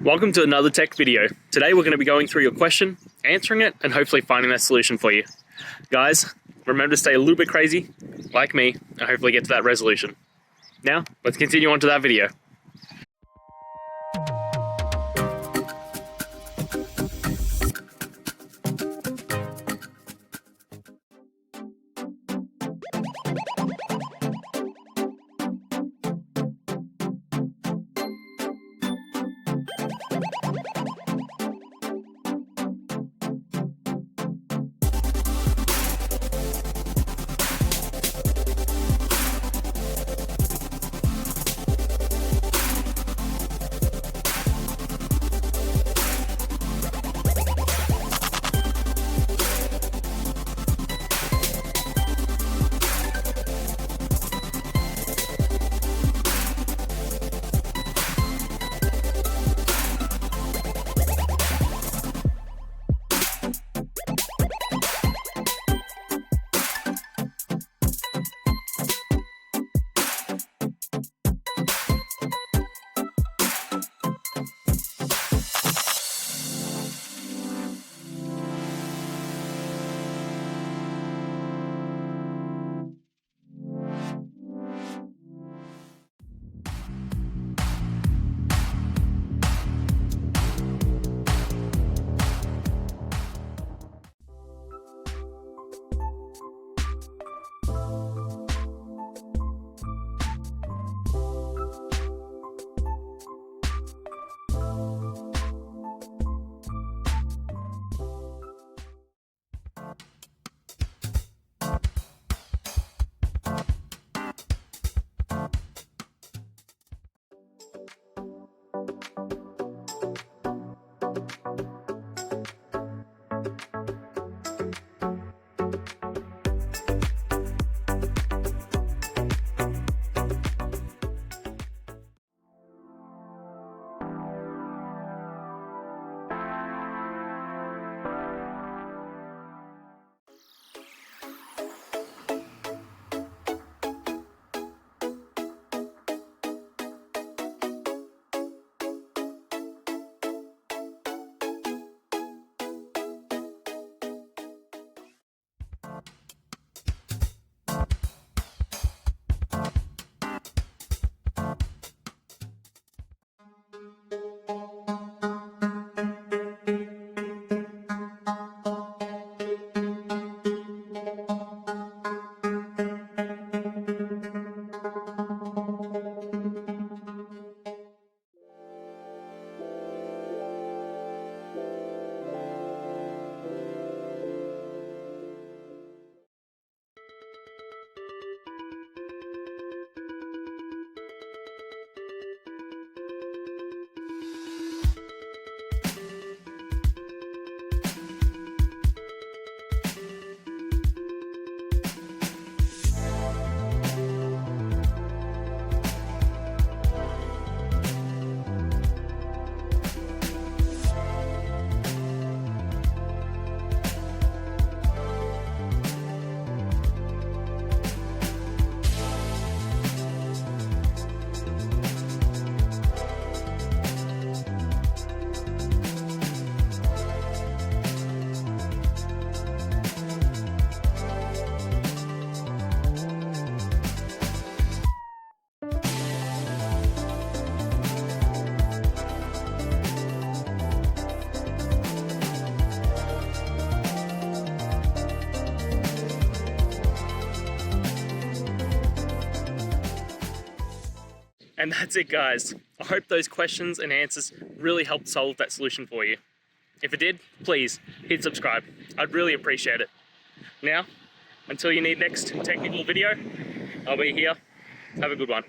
Welcome to another tech video. Today we're going to be going through your question, answering it, and hopefully finding that solution for you. Guys, remember to stay a little bit crazy, like me, and hopefully get to that resolution. Now, let's continue on to that video. And that's it, guys. I hope those questions and answers really helped solve that solution for you. If it did, please hit subscribe. I'd really appreciate it. Now, until you need next technical video, I'll be here. Have a good one.